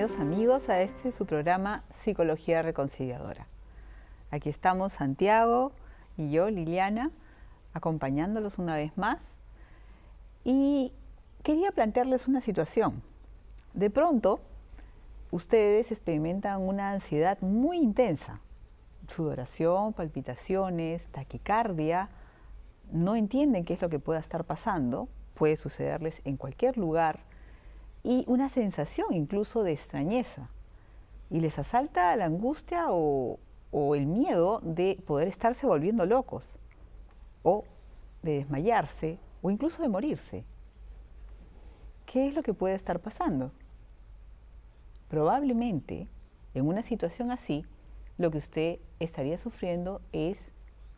Bienvenidos amigos a su programa Psicología Reconciliadora. Aquí estamos Santiago y yo, Liliana, acompañándolos una vez más. Y quería plantearles una situación. De pronto, ustedes experimentan una ansiedad muy intensa. Sudoración, palpitaciones, taquicardia. No entienden qué es lo que pueda estar pasando. Puede sucederles en cualquier lugar. Y una sensación incluso de extrañeza. Y les asalta la angustia o el miedo de poder estarse volviendo locos, o de desmayarse, o incluso de morirse. ¿Qué es lo que puede estar pasando? Probablemente, en una situación así, lo que usted estaría sufriendo es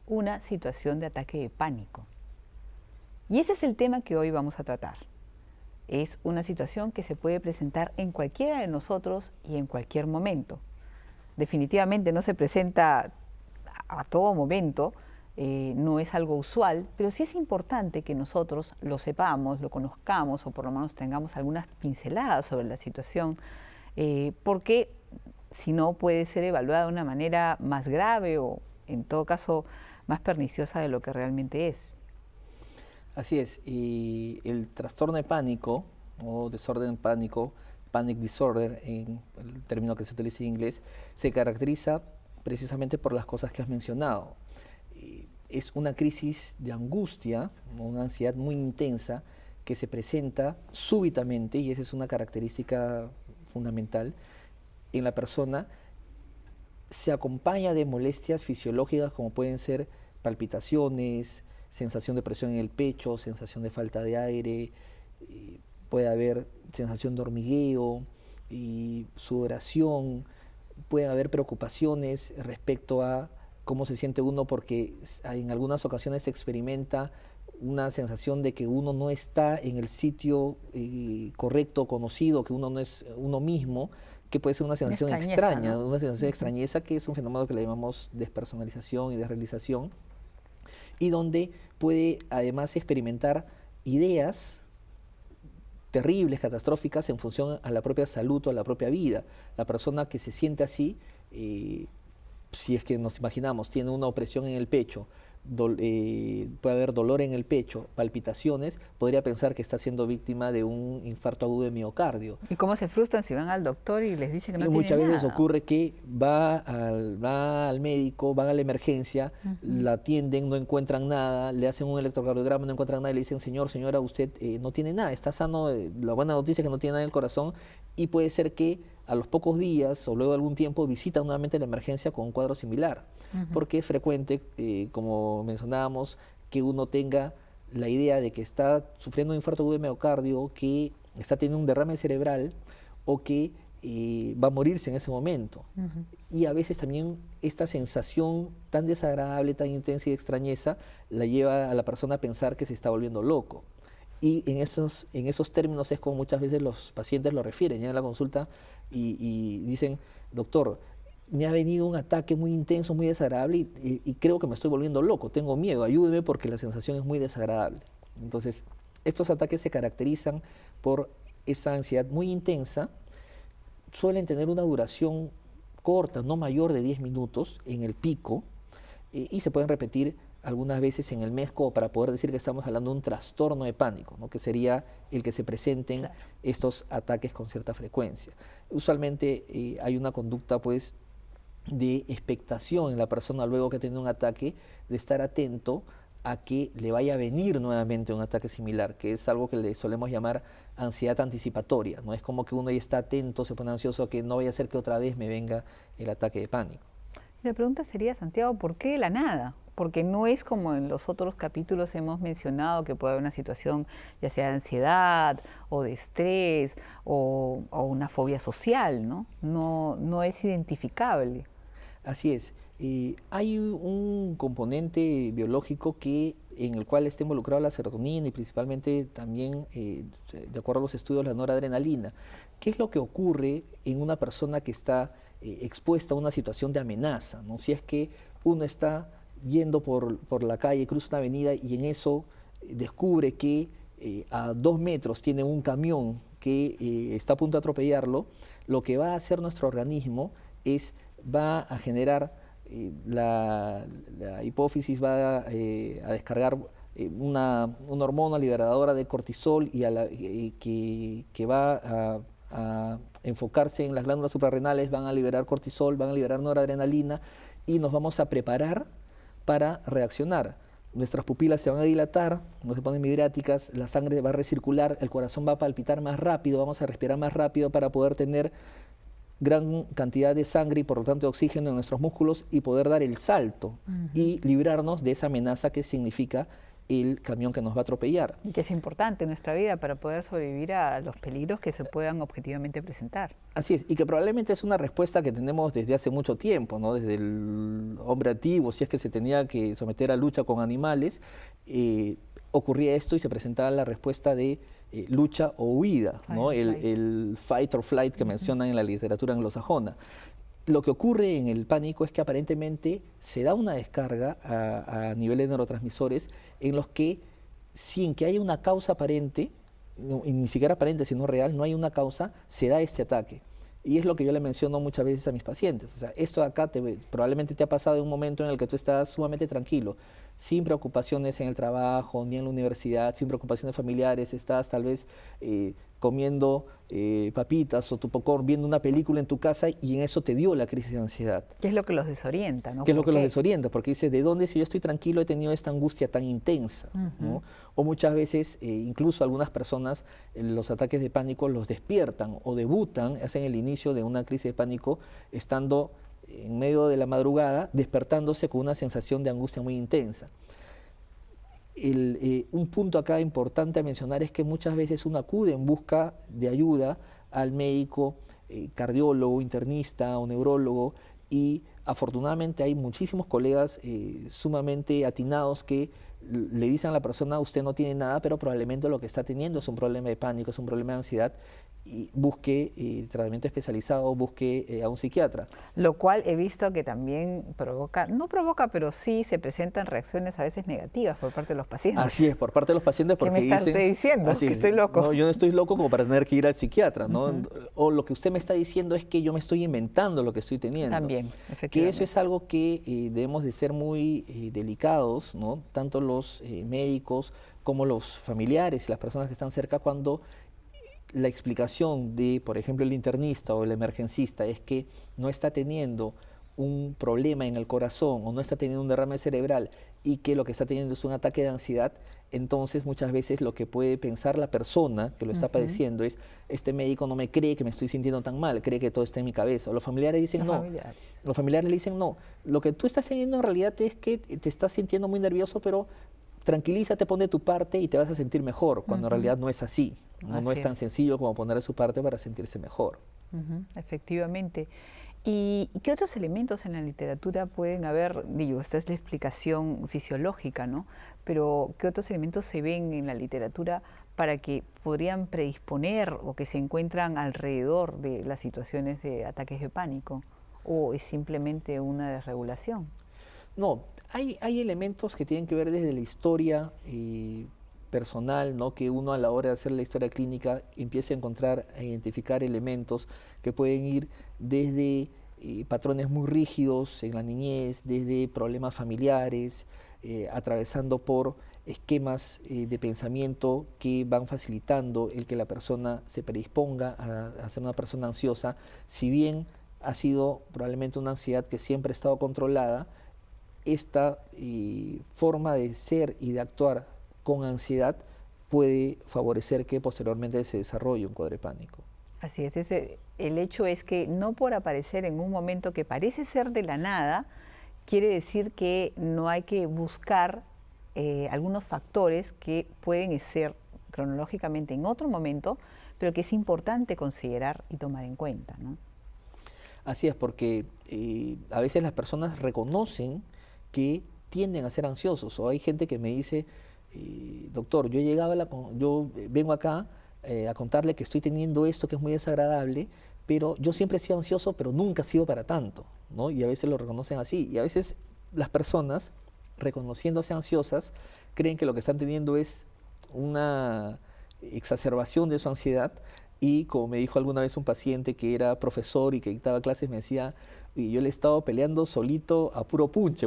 una situación de ataque de pánico. Y ese es el tema que hoy vamos a tratar. Es una situación que se puede presentar en cualquiera de nosotros y en cualquier momento. Definitivamente no se presenta a todo momento, no es algo usual, pero sí es importante que nosotros lo sepamos, lo conozcamos o por lo menos tengamos algunas pinceladas sobre la situación, porque si no puede ser evaluada de una manera más grave o en todo caso más perniciosa de lo que realmente es. Así es, y el trastorno de pánico o desorden de pánico, panic disorder, en el término que se utiliza en inglés, se caracteriza precisamente por las cosas que has mencionado. Es una crisis de angustia, una ansiedad muy intensa que se presenta súbitamente, y esa es una característica fundamental en la persona. Se acompaña de molestias fisiológicas como pueden ser palpitaciones, sensación de presión en el pecho, sensación de falta de aire, puede haber sensación de hormigueo y sudoración, puede haber preocupaciones respecto a cómo se siente uno porque en algunas ocasiones se experimenta una sensación de que uno no está en el sitio correcto, conocido, que uno no es uno mismo, que puede ser una sensación extraña, ¿no? Una sensación de extrañeza, que es un fenómeno que le llamamos despersonalización y desrealización, y donde puede además experimentar ideas terribles, catastróficas en función a la propia salud o a la propia vida. La persona que se siente así, si es que nos imaginamos, tiene una opresión en el pecho, puede haber dolor en el pecho, palpitaciones, podría pensar que está siendo víctima de un infarto agudo de miocardio. ¿Y cómo se frustran si van al doctor y les dice que no tienen Muchas veces nada? ocurre que va al médico, van a la emergencia, la atienden, no encuentran nada, le hacen un electrocardiograma, no encuentran nada y le dicen, señor, señora, usted no tiene nada, está sano, la buena noticia es que no tiene nada en el corazón, y puede ser que a los pocos días o luego de algún tiempo visita nuevamente la emergencia con un cuadro similar, porque es frecuente, como mencionábamos, que uno tenga la idea de que está sufriendo un infarto agudo de miocardio, que está teniendo un derrame cerebral o que va a morirse en ese momento. Y a veces también esta sensación tan desagradable, tan intensa y de extrañeza la lleva a la persona a pensar que se está volviendo loco. Y en esos términos es como muchas veces los pacientes lo refieren, llegan a la consulta y dicen, doctor, me ha venido un ataque muy intenso, muy desagradable y creo que me estoy volviendo loco, tengo miedo, ayúdeme porque la sensación es muy desagradable. Entonces, estos ataques se caracterizan por esa ansiedad muy intensa, suelen tener una duración corta, no mayor de 10 minutos en el pico, y se pueden repetir algunas veces en el mes como para poder decir que estamos hablando de un trastorno de pánico, ¿no? Que sería el que se presenten estos ataques con cierta frecuencia. Usualmente hay una conducta pues de expectación en la persona luego que tiene un ataque, de estar atento a que le vaya a venir nuevamente un ataque similar, que es algo que le solemos llamar ansiedad anticipatoria, ¿no? Es como que uno ya está atento, se pone ansioso a que no vaya a ser que otra vez me venga el ataque de pánico. La pregunta sería, Santiago, ¿por qué de la nada? Porque no es como en los otros capítulos hemos mencionado que puede haber una situación ya sea de ansiedad o de estrés o una fobia social, ¿no? No es identificable. Así es. Hay un componente biológico en el cual está involucrado la serotonina y principalmente también, de acuerdo a los estudios, la noradrenalina. ¿Qué es lo que ocurre en una persona que está expuesta a una situación de amenaza, ¿no? Si es que uno está yendo por la calle, cruza una avenida y en eso descubre que a 2 metros tiene un camión que está a punto de atropellarlo, lo que va a hacer nuestro organismo va a generar, la hipófisis va a descargar una hormona liberadora de cortisol que va a enfocarse en las glándulas suprarrenales, van a liberar cortisol, van a liberar noradrenalina y nos vamos a preparar para reaccionar. Nuestras pupilas se van a dilatar, no se ponen midriáticas, la sangre va a recircular, el corazón va a palpitar más rápido, vamos a respirar más rápido para poder tener gran cantidad de sangre y por lo tanto de oxígeno en nuestros músculos y poder dar el salto y librarnos de esa amenaza que significa el camión que nos va a atropellar. Y que es importante en nuestra vida para poder sobrevivir a los peligros que se puedan objetivamente presentar. Así es, y que probablemente es una respuesta que tenemos desde hace mucho tiempo, ¿no? Desde el hombre antiguo, si es que se tenía que someter a lucha con animales, ocurría esto y se presentaba la respuesta de lucha o huida, ¿no? El fight or flight que mencionan en la literatura anglosajona. Lo que ocurre en el pánico es que aparentemente se da una descarga a niveles de neurotransmisores en los que, sin que haya una causa aparente, y ni siquiera aparente sino real, no hay una causa, se da este ataque. Y es lo que yo le menciono muchas veces a mis pacientes. O sea, esto de acá probablemente te ha pasado en un momento en el que tú estás sumamente tranquilo, sin preocupaciones en el trabajo, ni en la universidad, sin preocupaciones familiares, estás tal vez comiendo papitas o tu popcorn, viendo una película en tu casa y en eso te dio la crisis de ansiedad. ¿Qué es lo que los desorienta? ¿No? ¿Qué es lo que los desorienta? Porque dices, ¿de dónde si yo estoy tranquilo he tenido esta angustia tan intensa? ¿No? O muchas veces, incluso algunas personas, los ataques de pánico los despiertan o debutan, hacen el inicio de una crisis de pánico estando en medio de la madrugada, despertándose con una sensación de angustia muy intensa. Un punto acá importante a mencionar es que muchas veces uno acude en busca de ayuda al médico, cardiólogo, internista o neurólogo, y afortunadamente hay muchísimos colegas sumamente atinados que le dicen a la persona, usted no tiene nada, pero probablemente lo que está teniendo es un problema de pánico, es un problema de ansiedad, y busque tratamiento especializado, busque a un psiquiatra. Lo cual he visto que también no provoca, pero sí se presentan reacciones a veces negativas por parte de los pacientes. Así es, por parte de los pacientes, porque ¿Qué me está usted diciendo? Que estoy loco. No, yo no estoy loco como para tener que ir al psiquiatra, ¿no? O lo que usted me está diciendo es que yo me estoy inventando lo que estoy teniendo. También, efectivamente. Que eso es algo que debemos de ser muy delicados, ¿no? Tanto los médicos como los familiares y las personas que están cerca, cuando la explicación de, por ejemplo, el internista o el emergencista es que no está teniendo un problema en el corazón o no está teniendo un derrame cerebral y que lo que está teniendo es un ataque de ansiedad, entonces muchas veces lo que puede pensar la persona que lo está padeciendo es, este médico no me cree que me estoy sintiendo tan mal, cree que todo está en mi cabeza. O los familiares dicen no. Los familiares le dicen no. Lo que tú estás teniendo en realidad es que te estás sintiendo muy nervioso, pero tranquilízate, pon de tu parte y te vas a sentir mejor, cuando en realidad no es así. No es tan sencillo como poner de su parte para sentirse mejor. Efectivamente. ¿Y qué otros elementos en la literatura pueden haber? Digo, esta es la explicación fisiológica, ¿no? Pero ¿qué otros elementos se ven en la literatura para que podrían predisponer o que se encuentran alrededor de las situaciones de ataques de pánico? ¿O es simplemente una desregulación? No, hay elementos que tienen que ver desde la historia personal, ¿no? Que uno a la hora de hacer la historia clínica empieza a encontrar, a identificar elementos que pueden ir desde patrones muy rígidos en la niñez, desde problemas familiares, atravesando por esquemas de pensamiento que van facilitando el que la persona se predisponga a ser una persona ansiosa, si bien ha sido probablemente una ansiedad que siempre ha estado controlada. Esta forma de ser y de actuar con ansiedad puede favorecer que posteriormente se desarrolle un cuadro de pánico. Así es, el hecho es que no por aparecer en un momento que parece ser de la nada, quiere decir que no hay que buscar algunos factores que pueden ser cronológicamente en otro momento, pero que es importante considerar y tomar en cuenta, ¿no? Así es, porque a veces las personas reconocen que tienden a ser ansiosos, o hay gente que me dice, doctor, yo vengo acá a contarle que estoy teniendo esto que es muy desagradable, pero yo siempre he sido ansioso, pero nunca he sido para tanto, ¿no? Y a veces lo reconocen así, y a veces las personas, reconociéndose ansiosas, creen que lo que están teniendo es una exacerbación de su ansiedad, Y como me dijo alguna vez un paciente que era profesor y que dictaba clases, me decía, y yo le he estado peleando solito a puro punche,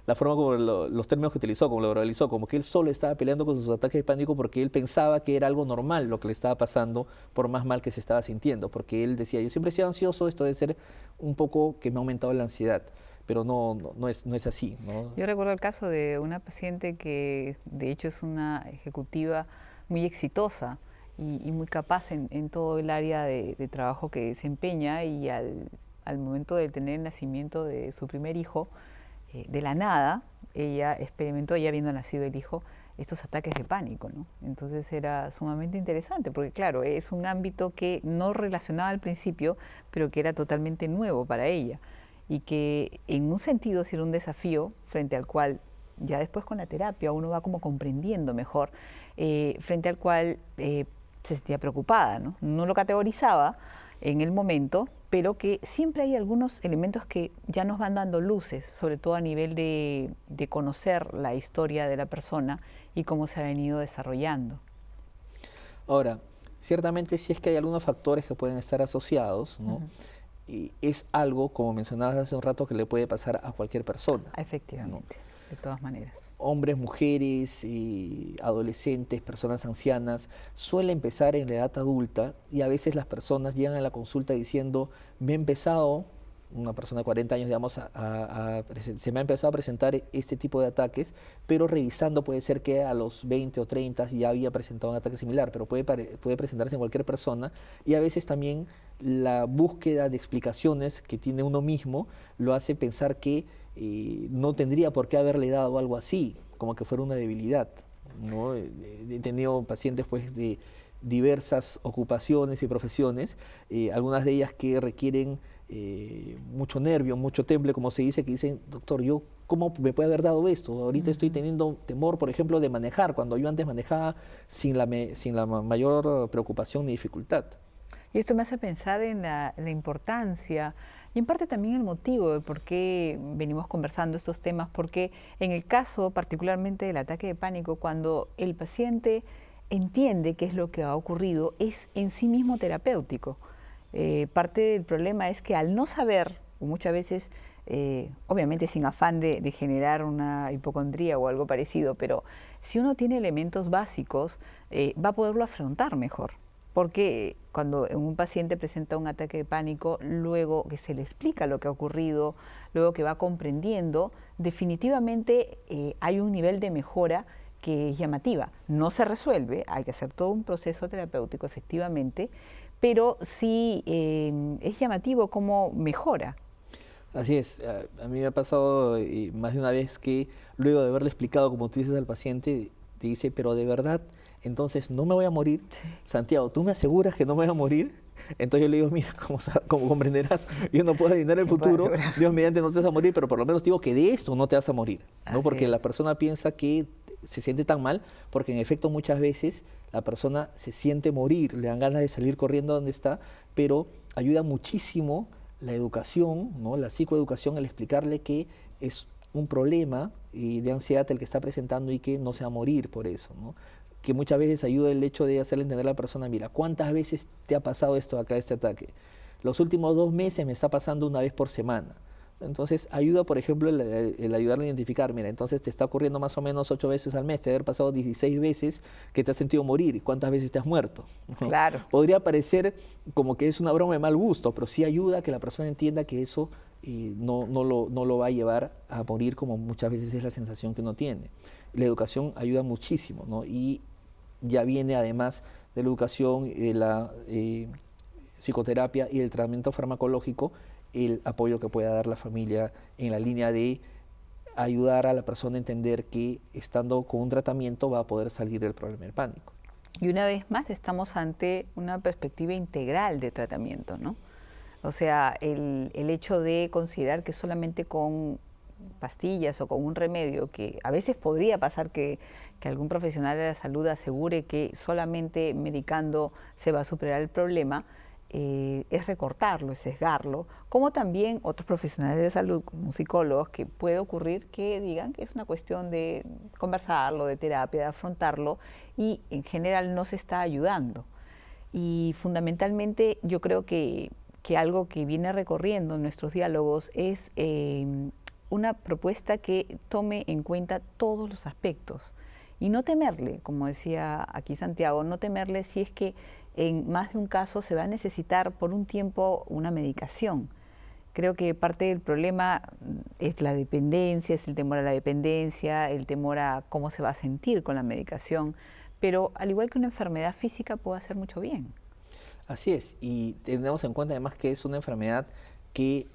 la forma como los términos que utilizó, como lo verbalizó, como que él solo estaba peleando con sus ataques de pánico porque él pensaba que era algo normal lo que le estaba pasando, por más mal que se estaba sintiendo, porque él decía, yo siempre he sido ansioso, esto debe ser un poco que me ha aumentado la ansiedad, pero no es así, ¿no? Yo recuerdo el caso de una paciente que de hecho es una ejecutiva muy exitosa y muy capaz en todo el área de trabajo que desempeña, y al momento de tener el nacimiento de su primer hijo, de la nada, ella experimentó, ya habiendo nacido el hijo, estos ataques de pánico, ¿no? Entonces era sumamente interesante, porque claro, es un ámbito que no relacionaba al principio, pero que era totalmente nuevo para ella, y que en un sentido sí era un desafío frente al cual ya después con la terapia uno va como comprendiendo mejor, frente al cual se sentía preocupada, ¿no? No lo categorizaba en el momento, pero que siempre hay algunos elementos que ya nos van dando luces, sobre todo a nivel de conocer la historia de la persona y cómo se ha venido desarrollando. Ahora, ciertamente sí es que hay algunos factores que pueden estar asociados, ¿no? Y es algo, como mencionabas hace un rato, que le puede pasar a cualquier persona. Efectivamente, ¿no? De todas maneras. Hombres, mujeres, adolescentes, personas ancianas, suele empezar en la edad adulta y a veces las personas llegan a la consulta diciendo, me he empezado, una persona de 40 años, digamos, se me ha empezado a presentar este tipo de ataques, pero revisando puede ser que a los 20 o 30 ya había presentado un ataque similar, pero puede presentarse en cualquier persona, y a veces también la búsqueda de explicaciones que tiene uno mismo lo hace pensar que no tendría por qué haberle dado algo así, como que fuera una debilidad, ¿no? He tenido pacientes pues de diversas ocupaciones y profesiones, algunas de ellas que requieren mucho nervio, mucho temple, como se dice, que dicen, doctor, yo ¿cómo me puede haber dado esto? Ahorita estoy teniendo temor, por ejemplo, de manejar, cuando yo antes manejaba sin la mayor preocupación ni dificultad. Y esto me hace pensar en la importancia y en parte también el motivo de por qué venimos conversando estos temas, porque en el caso particularmente del ataque de pánico, cuando el paciente entiende qué es lo que ha ocurrido, es en sí mismo terapéutico. Parte del problema es que al no saber, o muchas veces, obviamente sin afán de generar una hipocondría o algo parecido, pero si uno tiene elementos básicos, va a poderlo afrontar mejor. Porque cuando un paciente presenta un ataque de pánico, luego que se le explica lo que ha ocurrido, luego que va comprendiendo, definitivamente hay un nivel de mejora que es llamativa. No se resuelve, hay que hacer todo un proceso terapéutico efectivamente, pero sí es llamativo cómo mejora. Así es, a mí me ha pasado más de una vez que luego de haberle explicado, como tú dices al paciente, te dice, pero de verdad, entonces no me voy a morir. Sí. Santiago, ¿tú me aseguras que no me voy a morir? Entonces yo le digo, mira, como comprenderás, yo no puedo adivinar el futuro, Dios mediante no te vas a morir, pero por lo menos digo que de esto no te vas a morir, ¿no? Porque la persona piensa que se siente tan mal, porque en efecto muchas veces la persona se siente morir, le dan ganas de salir corriendo a donde está, pero ayuda muchísimo la educación, ¿no? La psicoeducación, el explicarle que es un problema de ansiedad el que está presentando y que no se va a morir por eso, ¿no? Que muchas veces ayuda el hecho de hacerle entender a la persona, mira, ¿cuántas veces te ha pasado esto acá, este ataque? Los últimos 2 meses me está pasando una vez por semana. Entonces ayuda, por ejemplo, el ayudarle a identificar, mira, entonces te está ocurriendo más o menos 8 veces al mes, te haber pasado 16 veces que te has sentido morir, ¿cuántas veces te has muerto? ¿No? Claro. Podría parecer como que es una broma de mal gusto, pero sí ayuda a que la persona entienda que eso no lo va a llevar a morir, como muchas veces es la sensación que uno tiene. La educación ayuda muchísimo, ¿no? Y ya viene además de la educación, de la psicoterapia y del tratamiento farmacológico, el apoyo que pueda dar la familia en la línea de ayudar a la persona a entender que estando con un tratamiento va a poder salir del problema del pánico. Y una vez más estamos ante una perspectiva integral de tratamiento, ¿no? O sea, el hecho de considerar que solamente con pastillas o con un remedio, que a veces podría pasar que algún profesional de la salud asegure que solamente medicando se va a superar el problema, es recortarlo, es sesgarlo, como también otros profesionales de salud, como psicólogos, que puede ocurrir que digan que es una cuestión de conversarlo, de terapia, de afrontarlo, y en general no se está ayudando. Y fundamentalmente yo creo que algo que viene recorriendo en nuestros diálogos es una propuesta que tome en cuenta todos los aspectos y no temerle, como decía aquí Santiago, no temerle si es que en más de un caso se va a necesitar por un tiempo una medicación. Creo que parte del problema es la dependencia, es el temor a la dependencia, el temor a cómo se va a sentir con la medicación, pero al igual que una enfermedad física puede hacer mucho bien. Así es, y tenemos en cuenta además que es una enfermedad que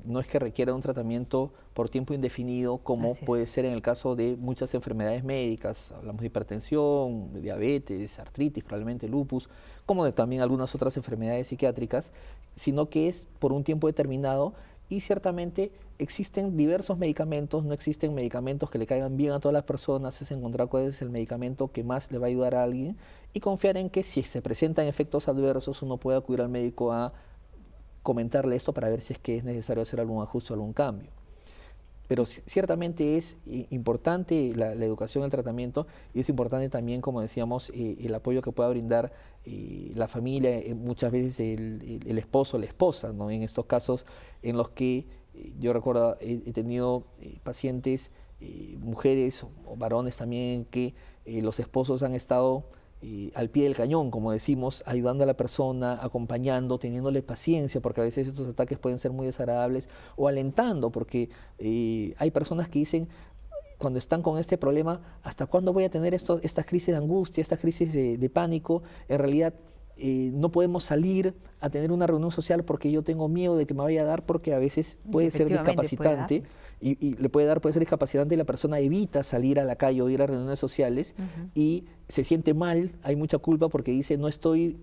no es que requiera un tratamiento por tiempo indefinido, como puede ser en el caso de muchas enfermedades médicas. Hablamos de hipertensión, de diabetes, artritis, probablemente lupus, como de también algunas otras enfermedades psiquiátricas, sino que es por un tiempo determinado y ciertamente existen diversos medicamentos, no existen medicamentos que le caigan bien a todas las personas, es encontrar cuál es el medicamento que más le va a ayudar a alguien y confiar en que si se presentan efectos adversos uno puede acudir al médico a comentarle esto para ver si es que es necesario hacer algún ajuste o algún cambio. Pero ciertamente es importante la educación, el tratamiento, y es importante también, como decíamos, el apoyo que pueda brindar la familia, muchas veces el esposo o la esposa, ¿no? En estos casos en los que yo recuerdo, he tenido pacientes, mujeres o varones también, que los esposos han estado al pie del cañón, como decimos, ayudando a la persona, acompañando, teniéndole paciencia, porque a veces estos ataques pueden ser muy desagradables, o alentando, porque hay personas que dicen, cuando están con este problema, ¿hasta cuándo voy a tener estas crisis de angustia, estas crisis de pánico? En realidad, no podemos salir a tener una reunión social porque yo tengo miedo de que me vaya a dar, porque a veces puede ser discapacitante y le puede ser discapacitante y la persona evita salir a la calle o ir a reuniones sociales y se siente mal, hay mucha culpa porque dice lo estoy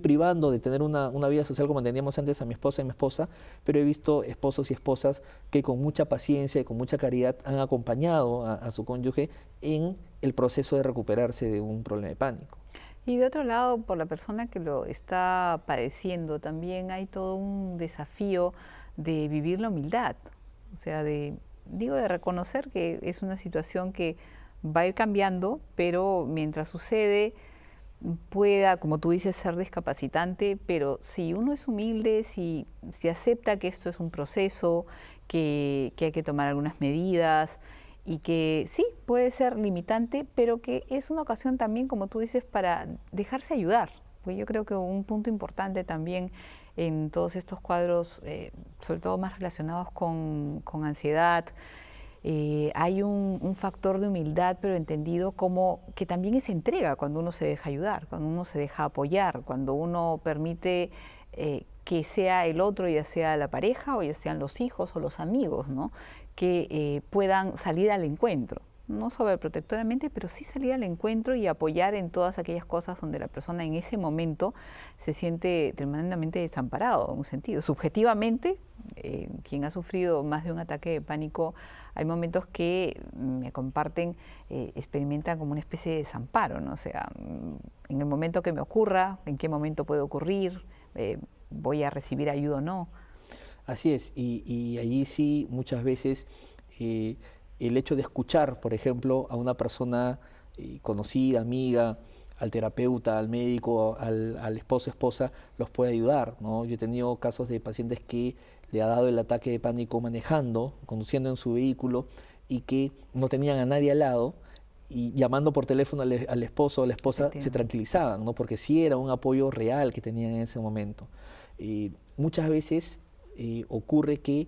privando de tener una vida social como teníamos antes a mi esposa y mi esposa, pero he visto esposos y esposas que con mucha paciencia y con mucha caridad han acompañado a su cónyuge en el proceso de recuperarse de un problema de pánico. Y de otro lado, por la persona que lo está padeciendo, también hay todo un desafío de vivir la humildad. O sea, de reconocer que es una situación que va a ir cambiando, pero mientras sucede pueda, como tú dices, ser discapacitante, pero si uno es humilde, si acepta que esto es un proceso, que hay que tomar algunas medidas, y que sí, puede ser limitante, pero que es una ocasión también, como tú dices, para dejarse ayudar. Porque yo creo que un punto importante también en todos estos cuadros, sobre todo más relacionados con ansiedad, hay un factor de humildad, pero entendido como que también es entrega cuando uno se deja ayudar, cuando uno se deja apoyar, cuando uno permite que sea el otro, ya sea la pareja o ya sean los hijos o los amigos, ¿no? Que puedan salir al encuentro, no sobreprotectoramente, pero sí salir al encuentro y apoyar en todas aquellas cosas donde la persona en ese momento se siente tremendamente desamparado, en un sentido. Subjetivamente, quien ha sufrido más de un ataque de pánico, hay momentos que me comparten, experimentan como una especie de desamparo, ¿no? O sea, en el momento que me ocurra, en qué momento puede ocurrir, voy a recibir ayuda o no. Así es, y allí sí muchas veces el hecho de escuchar, por ejemplo, a una persona conocida, amiga, al terapeuta, al médico, al esposo, esposa, los puede ayudar, ¿no? Yo he tenido casos de pacientes que le ha dado el ataque de pánico manejando, conduciendo en su vehículo y que no tenían a nadie al lado, y llamando por teléfono al esposo o la esposa se tranquilizaban, ¿no? Porque sí era un apoyo real que tenían en ese momento. Muchas veces ocurre que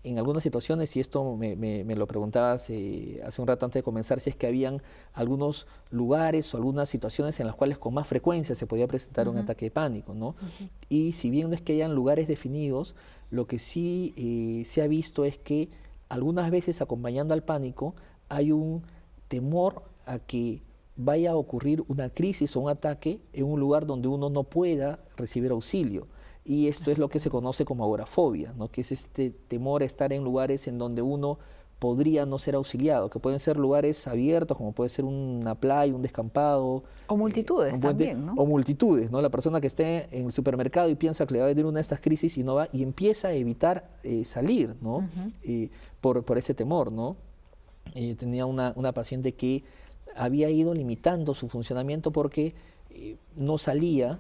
en algunas situaciones, y esto me lo preguntabas hace un rato antes de comenzar, si es que habían algunos lugares o algunas situaciones en las cuales con más frecuencia se podía presentar un ataque de pánico, ¿no? Y si bien no es que hayan lugares definidos, lo que sí se ha visto es que algunas veces acompañando al pánico hay un temor a que vaya a ocurrir una crisis o un ataque en un lugar donde uno no pueda recibir auxilio. Y esto es lo que se conoce como agorafobia, ¿no? Que es este temor a estar en lugares en donde uno podría no ser auxiliado, que pueden ser lugares abiertos, como puede ser una playa, un descampado. O multitudes también, ¿no? O multitudes, ¿no? La persona que esté en el supermercado y piensa que le va a venir una de estas crisis y no va, y empieza a evitar salir, ¿no? Por ese temor, ¿no? Tenía una paciente que había ido limitando su funcionamiento porque no salía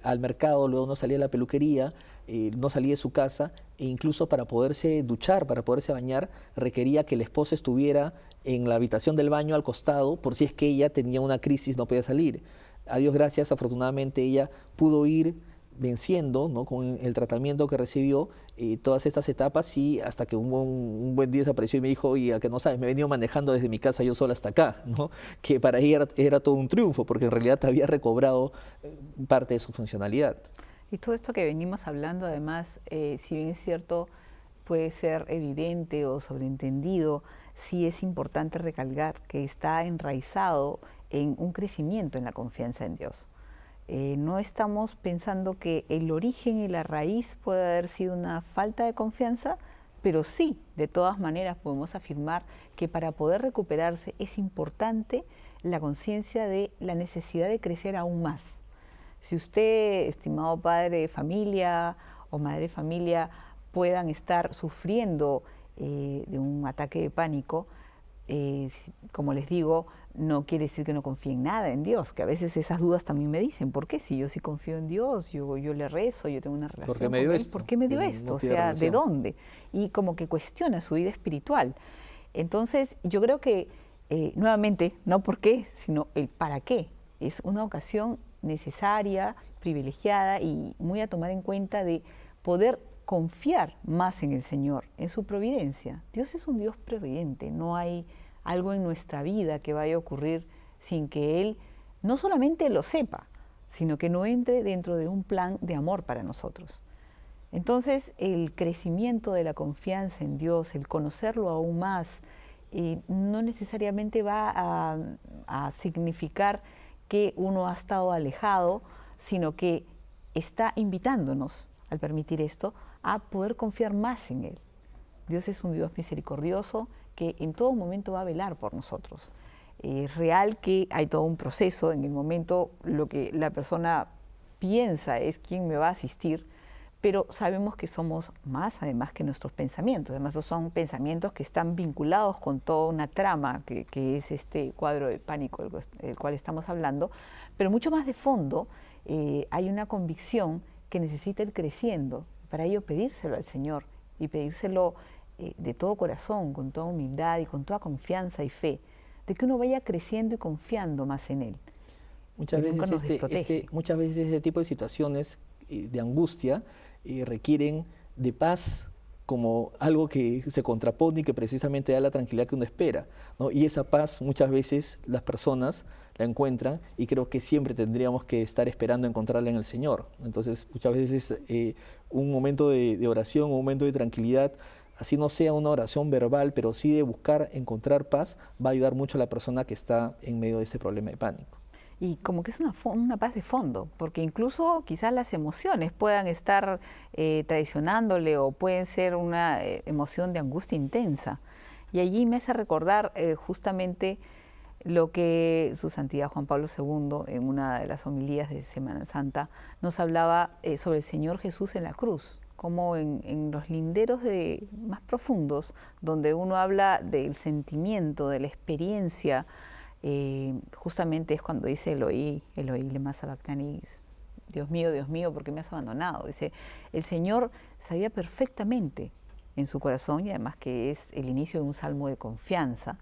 al mercado, luego no salía a la peluquería, no salía de su casa, e incluso para poderse duchar, para poderse bañar, requería que la esposa estuviera en la habitación del baño al costado, por si es que ella tenía una crisis, no podía salir. A Dios gracias, afortunadamente ella pudo ir venciendo, ¿no?, con el tratamiento que recibió, todas estas etapas, y hasta que un buen día se apareció y me dijo: oye, ¿a que no sabes? Me he venido manejando desde mi casa yo sola hasta acá, ¿no? Que para ella era todo un triunfo, porque en realidad había recobrado parte de su funcionalidad. Y todo esto que venimos hablando, además, si bien es cierto, puede ser evidente o sobreentendido, sí es importante recalcar que está enraizado en un crecimiento en la confianza en Dios. No estamos pensando que el origen y la raíz puede haber sido una falta de confianza, pero sí, de todas maneras podemos afirmar que para poder recuperarse es importante la conciencia de la necesidad de crecer aún más. Si usted, estimado padre de familia o madre de familia, puedan estar sufriendo de un ataque de pánico, como les digo, no quiere decir que no confíe en nada en Dios, que a veces esas dudas también me dicen: ¿por qué? Si yo sí confío en Dios, yo le rezo, yo tengo una relación ¿Por qué me dio con Él, esto? ¿por qué me dio Que esto? no O tiene sea, ¿de relación. dónde? Y como que cuestiona su vida espiritual. Entonces, yo creo que, nuevamente, no por qué, sino el para qué. Es una ocasión necesaria, privilegiada y muy a tomar en cuenta de poder confiar más en el Señor, en su providencia. Dios es un Dios providente, no hay algo en nuestra vida que vaya a ocurrir sin que Él no solamente lo sepa, sino que no entre dentro de un plan de amor para nosotros. Entonces, el crecimiento de la confianza en Dios, el conocerlo aún más, no necesariamente va a significar que uno ha estado alejado, sino que está invitándonos, al permitir esto, a poder confiar más en Él. Dios es un Dios misericordioso que en todo momento va a velar por nosotros. Es real que hay todo un proceso. En el momento lo que la persona piensa es quién me va a asistir, pero sabemos que somos más además que nuestros pensamientos. Además, esos son pensamientos que están vinculados con toda una trama que es este cuadro de pánico del cual estamos hablando, pero mucho más de fondo hay una convicción que necesita ir creciendo. Para ello pedírselo al Señor y pedírselo de todo corazón, con toda humildad y con toda confianza y fe, de que uno vaya creciendo y confiando más en Él. Muchas Él nunca veces, nos desprotege. muchas veces ese tipo de situaciones de angustia requieren de paz como algo que se contrapone y que precisamente da la tranquilidad que uno espera, ¿no? Y esa paz muchas veces las personas la encuentran, y creo que siempre tendríamos que estar esperando encontrarla en el Señor. Entonces, muchas veces un momento de oración, un momento de tranquilidad, así no sea una oración verbal, pero sí de buscar encontrar paz, va a ayudar mucho a la persona que está en medio de este problema de pánico. Y como que es una paz de fondo, porque incluso quizás las emociones puedan estar traicionándole o pueden ser una emoción de angustia intensa. Y allí me hace recordar justamente lo que su santidad Juan Pablo II, en una de las homilías de Semana Santa, nos hablaba sobre el Señor Jesús en la cruz, como en los linderos más profundos, donde uno habla del sentimiento, de la experiencia. Justamente es cuando dice Eloí, Eloí lema sabactani, Dios mío, ¿por qué me has abandonado? Dice, el Señor sabía perfectamente en su corazón, y además que es el inicio de un salmo de confianza,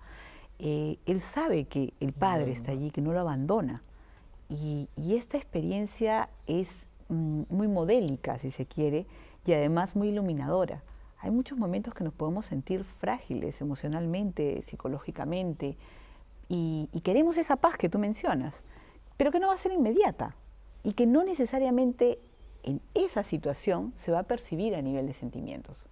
Él sabe que el Padre está allí, que no lo abandona. Y esta experiencia es muy modélica, si se quiere, y además muy iluminadora. Hay muchos momentos que nos podemos sentir frágiles emocionalmente, psicológicamente, y queremos esa paz que tú mencionas, pero que no va a ser inmediata y que no necesariamente en esa situación se va a percibir a nivel de sentimientos,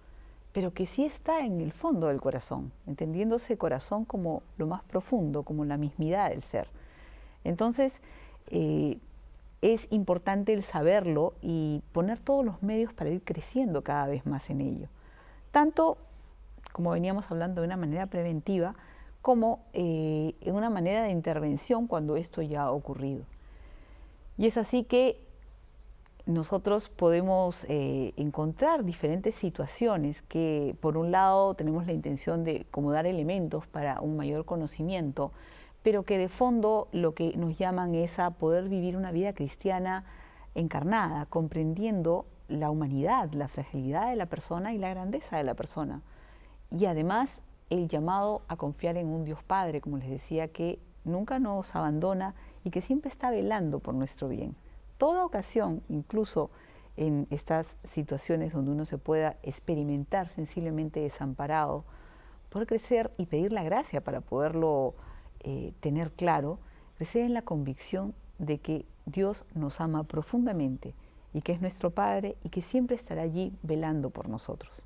pero que sí está en el fondo del corazón, entendiéndose corazón como lo más profundo, como la mismidad del ser. Entonces, es importante el saberlo y poner todos los medios para ir creciendo cada vez más en ello. Tanto, como veníamos hablando, de una manera preventiva, como en una manera de intervención cuando esto ya ha ocurrido. Y es así que nosotros podemos encontrar diferentes situaciones que, por un lado, tenemos la intención de como dar elementos para un mayor conocimiento, pero que de fondo lo que nos llaman es a poder vivir una vida cristiana encarnada, comprendiendo la humanidad, la fragilidad de la persona y la grandeza de la persona. Y además el llamado a confiar en un Dios Padre, como les decía, que nunca nos abandona y que siempre está velando por nuestro bien. Toda ocasión, incluso en estas situaciones donde uno se pueda experimentar sensiblemente desamparado, poder crecer y pedir la gracia para poderlo tener claro, crecer en la convicción de que Dios nos ama profundamente y que es nuestro Padre y que siempre estará allí velando por nosotros.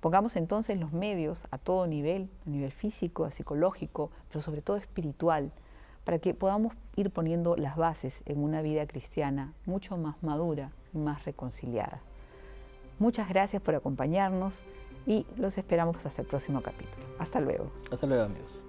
Pongamos entonces los medios a todo nivel, a nivel físico, psicológico, pero sobre todo espiritual, para que podamos ir poniendo las bases en una vida cristiana mucho más madura y más reconciliada. Muchas gracias por acompañarnos y los esperamos hasta el próximo capítulo. Hasta luego. Hasta luego, amigos.